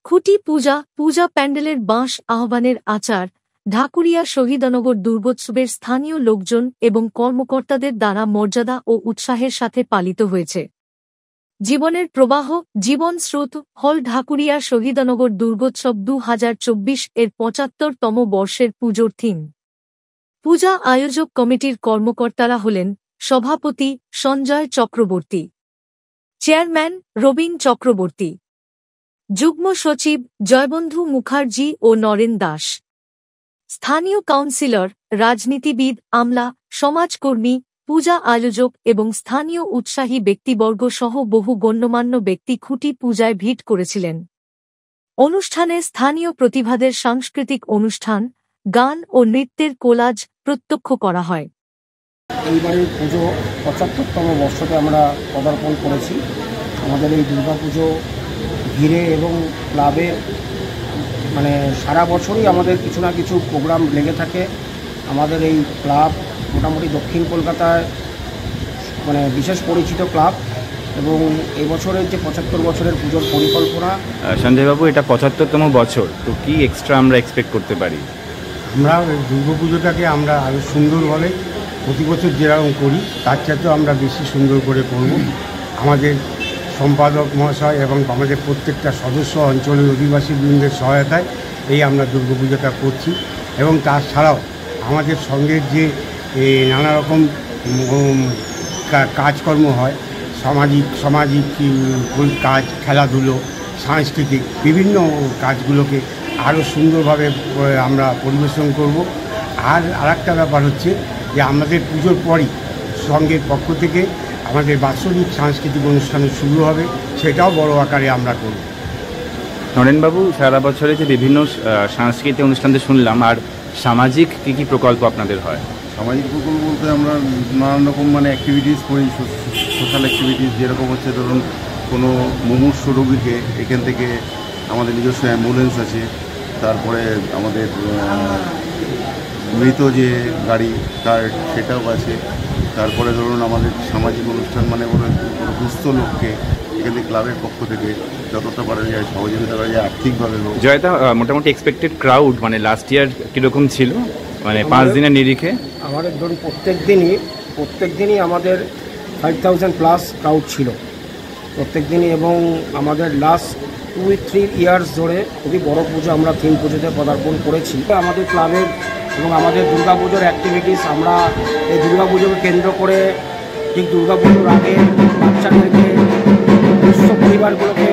খুঁটি পূজা পূজা প্যান্ডেলের বাঁশ আহ্বানের আচার ঢাকুরিয়া শহীদনগর দুর্গোৎসবের স্থানীয় লোকজন এবং কর্মকর্তাদের দ্বারা মর্যাদা ও উৎসাহের সাথে পালিত হয়েছে। জীবনের প্রবাহ জীবন স্রোত হল ঢাকুরিয়া শহীদনগর দুর্গোৎসব 2024 এর 75তম বর্ষের পুজোর থিম। পূজা আয়োজক কমিটির কর্মকর্তারা হলেন সভাপতি সঞ্জয় চক্রবর্তী, চেয়ারম্যান রবীন চক্রবর্তী, যুগ্ম সচিব জয়বন্ধু মুখার্জি ও নরেন দাস, স্থানীয় কাউন্সিলর, রাজনীতিবিদ, আমলা, সমাজকর্মী, পূজা আয়োজক এবং স্থানীয় উৎসাহী ব্যক্তিবর্গ সহ বহু গণ্যমান্য ব্যক্তি খুঁটি পূজায় ভিড় করেছিলেন। অনুষ্ঠানে স্থানীয় প্রতিভাদের সাংস্কৃতিক অনুষ্ঠান, গান ও নৃত্যের কোলাজ প্রত্যক্ষ করা হয়। এইবারের পুজো 75তম বর্ষতে আমরা পদার্পণ করেছি। আমাদের এই দুর্গাপুজো ঘিরে এবং ক্লাবে সারা বছরই আমাদের কিছু না কিছু প্রোগ্রাম লেগে থাকে। আমাদের এই ক্লাব মোটামুটি দক্ষিণ কলকাতায় বিশেষ পরিচিত ক্লাব এবং এই বছরের যে 75 বছরের পুজোর পরিকল্পনা। সঞ্জয়বাবু, এটা 75তম বছর, তো কি এক্সট্রা আমরা এক্সপেক্ট করতে পারি? আমরা দুর্গাপুজোটাকে আমরা আরও সুন্দরভাবে প্রতি বছর যেরকম করি তার চাইতেও আমরা বেশি সুন্দর করে করব। আমাদের সম্পাদক মহাশয় এবং আমাদের প্রত্যেকটা সদস্য অঞ্চলের অধিবাসী বৃন্দের সহায়তায় এই আমরা দুর্গাপুজোটা করছি। এবং তাছাড়াও আমাদের সঙ্গে যে নানা রকম কাজকর্ম হয়, সামাজিক কাজ, খেলাধুলো, সাংস্কৃতিক বিভিন্ন কাজগুলোকে আরও সুন্দরভাবে আমরা পরিবেশন করব। আর আরেকটা ব্যাপার হচ্ছে যে আমাদের পুজোর পরই সংঘের পক্ষ থেকে আমাদের বাৎসরিক সাংস্কৃতিক অনুষ্ঠান শুরু হবে, সেটাও বড় আকারে আমরা করব। নরেনবাবু, সারা বছরে যে বিভিন্ন সাংস্কৃতিক অনুষ্ঠানতে শুনলাম, আর সামাজিক কী কী প্রকল্প আপনাদের হয়? সামাজিক প্রকল্প বলতে আমরা নানান রকম অ্যাক্টিভিটিস করি, সোশ্যাল অ্যাক্টিভিটিস। যেরকম হচ্ছে ধরুন কোনো মুমূর্ষ রোগীকে এখান থেকে আমাদের নিজস্ব অ্যাম্বুলেন্স আছে, তারপরে আমাদের মৃত যে গাড়ি তার সেটাও আছে। তারপরে ধরুন আমাদের সামাজিক অনুষ্ঠান কোনো দুস্থ লোককে এখান থেকে ক্লাবের পক্ষ থেকে যতটা পারা যায় সহযোগিতা করা যায় আর্থিকভাবে। জয়দা, মোটামুটি এক্সপেক্টেড ক্রাউড লাস্ট ইয়ার কীরকম ছিল 5 দিনের নিরিখে? আমাদের ধরুন প্রত্যেক দিনই আমাদের 5000+ ক্রাউড ছিল প্রত্যেক দিনই। এবং আমাদের লাস্ট 2-3 ইয়ার্স ধরে খুবই বড় পুজো আমরা থিম পুজোতে পদার্পণ করেছি। আমাদের ক্লাবের এবং আমাদের দুর্গাপুজোর অ্যাক্টিভিটিস, আমরা এই দুর্গাপুজোকে কেন্দ্র করে ঠিক দুর্গাপুজোর আগে বাচ্চাদেরকে দুস্থ পরিবারগুলোকে